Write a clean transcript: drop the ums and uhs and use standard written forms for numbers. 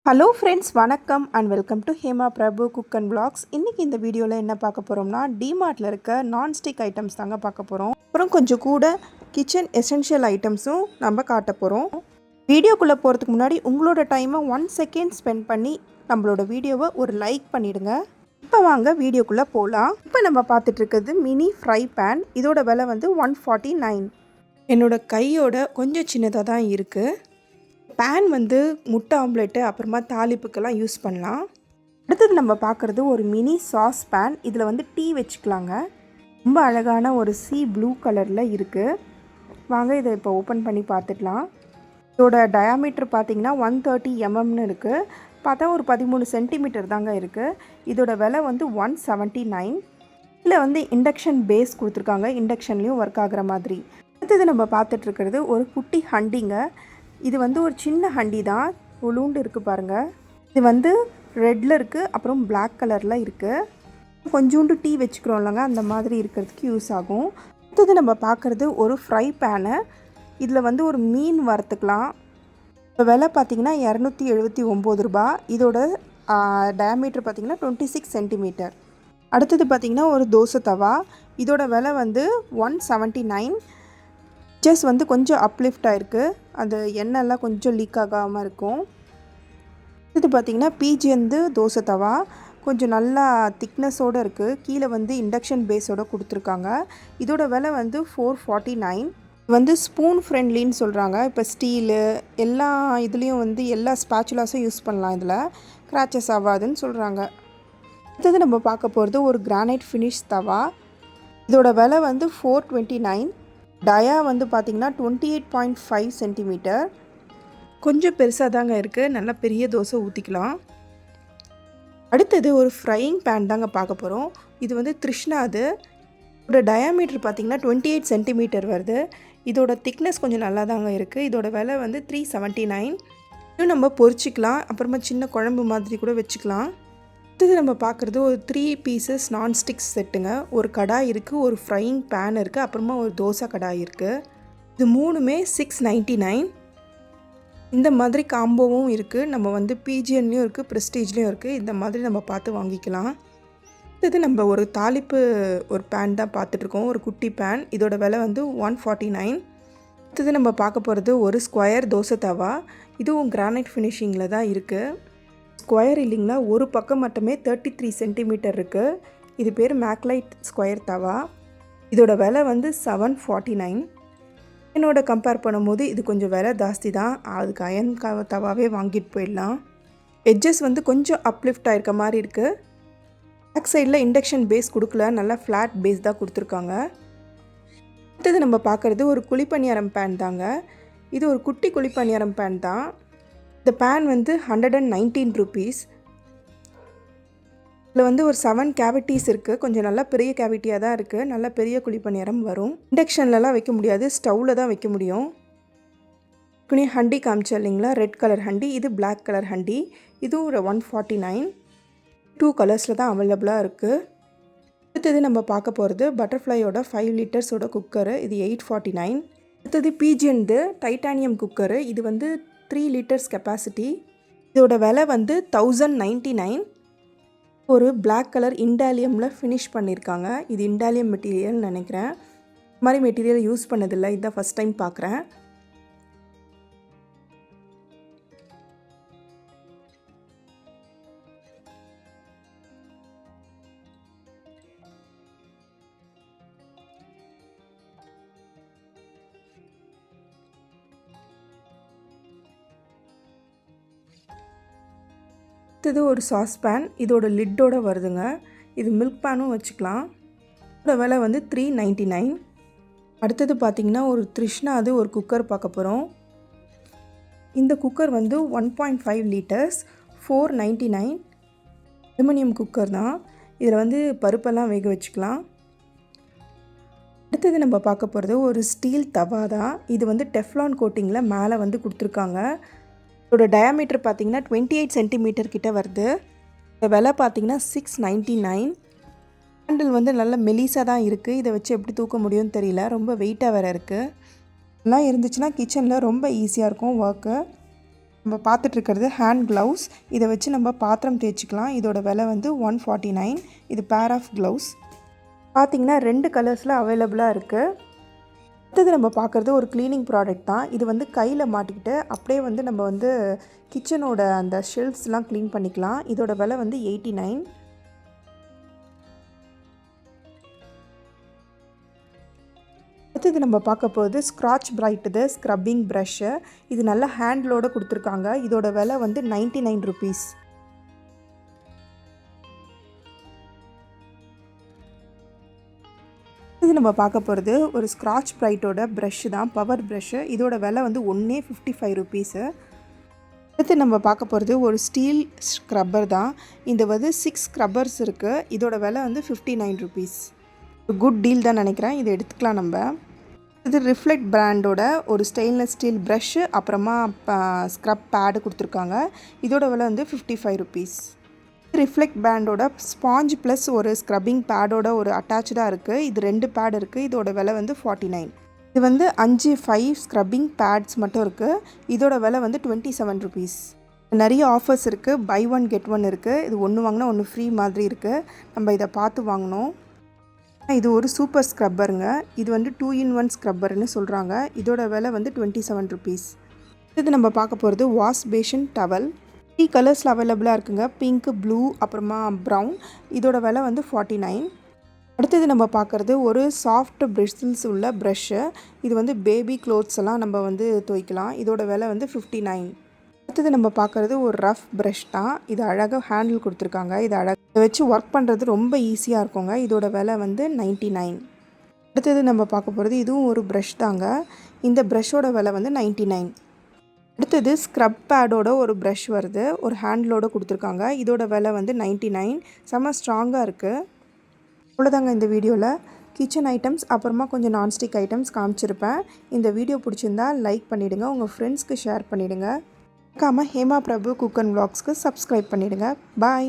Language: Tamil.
ஹலோ ஃப்ரெண்ட்ஸ், வணக்கம் and welcome to Hema Prabhu cook and vlogs. இன்றைக்கி இந்த வீடியோவில் என்ன பார்க்க போகிறோம்னா, டிமார்ட்டில் இருக்க நான்ஸ்டிக் ஐட்டம்ஸ் தாங்க பார்க்க போகிறோம். அப்புறம் கொஞ்சம் கூட கிச்சன் எசென்ஷியல் ஐட்டம்ஸும் நம்ம காட்ட போகிறோம். வீடியோக்குள்ளே போகிறதுக்கு முன்னாடி உங்களோட டைமை 1 செகண்ட் ஸ்பெண்ட் பண்ணி நம்மளோட வீடியோவை ஒரு லைக் பண்ணிவிடுங்க. இப்போ வாங்க வீடியோக்குள்ளே போகலாம். இப்போ நம்ம பார்த்துட்ருக்கிறது மினி ஃப்ரை பேன். இதோட விலை வந்து 149. என்னோடய கையோட கொஞ்சம் சின்னதாக தான் இருக்குது. பேன் வந்து முட்டை ஆம்லெட்டு அப்புறமா தாளிப்புக்கெல்லாம் யூஸ் பண்ணலாம். அடுத்தது நம்ம பார்க்குறது ஒரு மினி சாஸ் பேன். இதில் வந்து டீ வச்சுக்கலாங்க. ரொம்ப அழகான ஒரு ப்ளூ கலரில் இருக்குது. வாங்க இதை இப்போ ஓப்பன் பண்ணி பார்த்துக்கலாம். இதோட டயாமீட்டர் பார்த்திங்கன்னா 130 mmன்னு இருக்குது. பார்த்தா ஒரு 13 சென்டிமீட்டர் தாங்க இருக்குது. இதோட விலை வந்து 179. இதில் வந்து இண்டக்ஷன் பேஸ் கொடுத்துருக்காங்க. இண்டக்ஷன்லேயும் ஒர்க் ஆகிற மாதிரி. அடுத்தது நம்ம பார்த்துட்ருக்கிறது ஒரு குட்டி ஹண்டிங்க. இது வந்து ஒரு சின்ன ஹண்டி தான், உளுண்டு இருக்குது பாருங்கள். இது வந்து ரெட்டில் இருக்குது, அப்புறம் பிளாக் கலரில் இருக்குது. கொஞ்சோண்டு டீ வச்சுக்கிறோம் இல்லைங்க, அந்த மாதிரி இருக்கிறதுக்கு யூஸ் ஆகும். அடுத்தது நம்ம பார்க்குறது ஒரு ஃப்ரை பேனு. இதில் வந்து ஒரு மீன் வறுத்துக்கலாம். இப்போ விலை பார்த்திங்கன்னா 279 ரூபா. இதோட டயாமீட்டர் பார்த்திங்கன்னா 26 சென்டிமீட்டர். அடுத்தது பார்த்திங்கன்னா ஒரு தோசை தவா. இதோட விலை வந்து 179. ஜஸ்ட் வந்து கொஞ்சம் அப்லிஃப்ட் ஆகிருக்கு. அந்த எண்ணெய்லாம் கொஞ்சம் லீக் ஆகாமல் இருக்கும். இது பார்த்திங்கன்னா பிஜி வந்து தோசை தவா. கொஞ்சம் நல்லா திக்னஸோடு இருக்குது. கீழே வந்து இண்டக்ஷன் பேஸோடு கொடுத்துருக்காங்க. இதோட விலை வந்து 449. வந்து ஸ்பூன் ஃப்ரெண்ட்லின்னு சொல்கிறாங்க. இப்போ ஸ்டீலு எல்லா இதுலேயும் வந்து எல்லா ஸ்பேச்சுலாஸும் யூஸ் பண்ணலாம். இதில் கிராச்சஸ் ஆகாதுன்னு சொல்கிறாங்க. அடுத்தது நம்ம பார்க்க போகிறது ஒரு கிரானைட் ஃபினிஷ் தவா. இதோட விலை வந்து 429. டயா வந்து பார்த்திங்கன்னா 28.5 சென்டிமீட்டர். கொஞ்சம் பெருசாக தாங்க இருக்குது. நல்லா பெரிய தோசை ஊற்றிக்கலாம். அடுத்தது ஒரு ஃப்ரையிங் பேன் தாங்க பார்க்க போகிறோம். இது வந்து த்ரிஷ்ணா. அது இதோட டயாமீட்டர் பார்த்திங்கன்னா 28 சென்டிமீட்டர் வருது. இதோட திக்னஸ் கொஞ்சம் நல்லா தாங்க இருக்குது. இதோட விலை வந்து 379. இன்னும் நம்ம பொரிச்சிக்கலாம், அப்புறமா சின்ன குழம்பு மாதிரி கூட வச்சுக்கலாம். அடுத்தது நம்ம பார்க்குறது ஒரு 3 பீசஸ் நான்ஸ்டிக்ஸ் செட்டுங்க. ஒரு கடாய் இருக்குது, ஒரு ஃப்ரையிங் பேன் இருக்குது, அப்புறமா ஒரு தோசை கடாய் இருக்குது. இது மூணுமே 699. இந்த மாதிரி காம்போவும் இருக்குது. நம்ம வந்து பிஜிஎன்லேயும் இருக்குது, ப்ரெஸ்டீஜ்லேயும் இருக்குது. இந்த மாதிரி நம்ம பார்த்து வாங்கிக்கலாம். அடுத்தது நம்ம ஒரு தாளிப்பு ஒரு பேன் தான் பார்த்துட்ருக்கோம். ஒரு குட்டி பேன். இதோட விலை வந்து 149. அடுத்தது நம்ம பார்க்க போகிறது ஒரு ஸ்கொயர் தோசை தவா. இதுவும் கிரானைட் ஃபினிஷிங்கில் தான் இருக்குது. ஸ்கொயர் இல்லைங்களா, ஒரு பக்கம் மட்டுமே 33 சென்டிமீட்டர் இருக்குது. இது பேர் மேக்லைட் ஸ்கொயர் தவா. இதோட விலை வந்து 749. என்னோட கம்பேர் பண்ணும்போது இது கொஞ்சம் விலை ஜாஸ்தி தான். அதுக்கு அயன் தவாவே வாங்கிட்டு போயிடலாம். எட்ஜஸ் வந்து கொஞ்சம் அப்லிஃப்ட் ஆகிருக்க மாதிரி இருக்குது. பேக் சைடில் இண்டக்ஷன் பேஸ் கொடுக்கல, நல்லா ஃப்ளாட் பேஸ் தான் கொடுத்துருக்காங்க. அடுத்தது நம்ம பார்க்குறது ஒரு குழிப்பணியாரம் பேன் தாங்க. இது ஒரு குட்டி குழிப்பணியாரம் பேன் தான். இந்த பேன் வந்து 119 ருபீஸ். இதில் வந்து ஒரு 7 கேவிட்டிஸ் இருக்குது. கொஞ்சம் நல்லா பெரிய கேவிட்டியாக தான் இருக்குது. நல்லா பெரிய குழிப்பணியாரம் வரும். இண்டக்ஷன்லலாம் வைக்க முடியாது, ஸ்டவ்வில் தான் வைக்க முடியும். ஹண்டி காமிச்சா இல்லைங்களா, ரெட் கலர் ஹண்டி. இது பிளாக் கலர் ஹண்டி. இதுவும் ஒரு 149. 2 கலர்ஸில் தான் அவைலபிளாக இருக்குது. அடுத்தது நம்ம பார்க்க போகிறது பட்டர்ஃப்ளையோட 5 லிட்டர்ஸோட குக்கரு. இது 849. அடுத்தது பிஜிஎன்து டைட்டானியம் குக்கரு. இது வந்து 3 லிட்டர்ஸ் கெப்பாசிட்டி. இதோட விலை வந்து 1099. ஒரு பிளாக் கலர் இண்டாலியமில் ஃபினிஷ் பண்ணியிருக்காங்க. இது இண்டாலியம் மெட்டீரியல் நினைக்கிறேன். இது மாதிரி மெட்டீரியல் யூஸ் பண்ணதில்லை, இதுதான் ஃபஸ்ட் டைம் பார்க்குறேன். அடுத்தது ஒரு சாஸ் பேன். இதோட லிட்டோடு வருதுங்க. இது மில்க் பேனும் வச்சுக்கலாம். இதோட விலை வந்து 399. அடுத்தது பார்த்திங்கன்னா ஒரு த்ரிஷ்ணா. அது ஒரு குக்கர் பார்க்க போகிறோம். இந்த குக்கர் வந்து 1.5 லிட்டர்ஸ் 499. அலுமினியம் குக்கர் தான். இதில் வந்து பருப்பெல்லாம் வேக வச்சுக்கலாம். அடுத்தது நம்ம பார்க்க போகிறது ஒரு ஸ்டீல் தவா தான். இது வந்து டெஃப்லான் கோட்டிங்கில் மேலே வந்து கொடுத்துருக்காங்க. இதோட டயாமீட்டர் பார்த்திங்கன்னா 28 சென்டிமீட்டர் கிட்ட வருது. இந்த விலை பார்த்திங்கன்னா 699. ஹேண்டில் வந்து நல்ல மெலிசாக தான் இருக்குது. இதை வச்சு எப்படி தூக்க முடியும்னு தெரியல, ரொம்ப வெயிட்டாக வேறு இருக்குது. எல்லாம் இருந்துச்சுன்னா கிச்சனில் ரொம்ப ஈஸியாக இருக்கும் ஒர்க்கு. நம்ம பார்த்துட்ருக்கிறது ஹேண்ட் க்ளவுஸ். இதை வச்சு நம்ம பாத்திரம் தேய்ச்சிக்கலாம். இதோட விலை வந்து 149. இது பேர் ஆஃப் க்ளவுஸ். பார்த்திங்கன்னா 2 கலர்ஸில் அவைலபிளாக இருக்குது. அடுத்தது நம்ம பார்க்குறது ஒரு க்ளீனிங் ப்ராடக்ட் தான். இது வந்து கையில் மாட்டிக்கிட்டு அப்படியே வந்து நம்ம வந்து கிச்சனோட அந்த ஷெல்ஃப்ஸ்லாம் க்ளீன் பண்ணிக்கலாம். இதோட விலை வந்து 89. அடுத்தது நம்ம பார்க்க போகிறது ஸ்க்ராட்ச் பிரைட் ஸ்க்ரப்பிங் ப்ரஷ்ஷு. இது நல்ல ஹேண்ட்லோடு கொடுத்துருக்காங்க. இதோட விலை வந்து 99 ருபீஸ். இது நம்ம பார்க்க போகிறது ஒரு ஸ்க்ராட்ச் பிரைட்டோட ப்ரஷ்ஷு தான், பவர் ப்ரஷ்ஷு. இதோட விலை வந்து ஒன்றே 55 ருபீஸு. அடுத்து நம்ம பார்க்க போகிறது ஒரு ஸ்டீல் ஸ்க்ரப்பர் தான். இது வந்து 6 ஸ்க்ரப்பர்ஸ் இருக்குது. இதோட விலை வந்து 59 ருபீஸ். ஒரு குட் டீல் தான் நினைக்கிறேன். இதை எடுத்துக்கலாம் நம்ம. இது ரிஃப்ளெக்ட் பிராண்டோட ஒரு ஸ்டெயின்லெஸ் ஸ்டீல் ப்ரஷ்ஷு, அப்புறமா ஸ்க்ரப் பேடு கொடுத்துருக்காங்க. இதோட விலை வந்து 55 ருபீஸ். ரிஃப்ளெக்ட் பிராண்டோட ஸ்பாஞ்ச் ப்ளஸ் ஒரு ஸ்க்ரப்பிங் பேடோட ஒரு அட்டாச்சாக இருக்குது. இது 2 பேட் இருக்குது. இதோட விலை வந்து 49. இது வந்து 5 ஸ்க்ரப்பிங் பேட்ஸ் மட்டும் இருக்குது. இதோட விலை வந்து 27 ருபீஸ். நிறைய ஆஃபர்ஸ் இருக்குது. பை ஒன் கெட் ஒன் இருக்குது. இது ஒன்று வாங்கினா ஒன்று ஃப்ரீ மாதிரி இருக்குது. நம்ம இதை பார்த்து வாங்கினோம். இது ஒரு சூப்பர் ஸ்க்ரப்பருங்க. இது வந்து 2 in 1 ஸ்க்ரப்பர்னு சொல்கிறாங்க. இதோட விலை வந்து 27 ருபீஸ். இது நம்ம பார்க்க போகிறது வாஷ் பேஷன் டவல். 3 கலர்ஸில் அவைலபிளாக இருக்குங்க. பிங்க், ப்ளூ, அப்புறமா ப்ரௌன். இதோட விலை வந்து 49. அடுத்தது நம்ம பார்க்குறது ஒரு சாஃப்ட் பிரிஸ்டில்ஸ் உள்ள ப்ரஷ்ஷு. இது வந்து பேபி க்ளோத்ஸ் எல்லாம் நம்ம வந்து துவைக்கலாம். இதோட விலை வந்து 59. அடுத்தது நம்ம பார்க்குறது ஒரு ரஃப் ப்ரஷ் தான். இது அழகாக ஹேண்டில் கொடுத்துருக்காங்க. இதை வச்சு ஒர்க் பண்ணுறது ரொம்ப ஈஸியாக இருக்குங்க. இதோட விலை வந்து 99. அடுத்தது நம்ம பார்க்க போகிறது இதுவும் ஒரு ப்ரஷ் தாங்க. இந்த ப்ரஷ்ஷோட விலை வந்து 99. அடுத்தது ஸ்க்ரப் பேடோட ஒரு ப்ரஷ் வருது. ஒரு ஹேண்டிலோடு கொடுத்துருக்காங்க. இதோட விலை வந்து 99. செம்ம ஸ்ட்ராங்காக இருக்குது. அவ்வளோதாங்க இந்த வீடியோவில். கிச்சன் ஐட்டம்ஸ் அப்புறமா கொஞ்சம் நான்ஸ்டிக் ஐட்டம்ஸ் காமிச்சிருப்பேன். இந்த வீடியோ பிடிச்சிருந்தா லைக் பண்ணிவிடுங்க. உங்கள் ஃப்ரெண்ட்ஸ்க்கு ஷேர் பண்ணிவிடுங்க. மறக்காமல் ஹேமா பிரபு குக் அண்ட் வ்ளாக்ஸ்க்கு சப்ஸ்கிரைப் பண்ணிவிடுங்க. பாய்.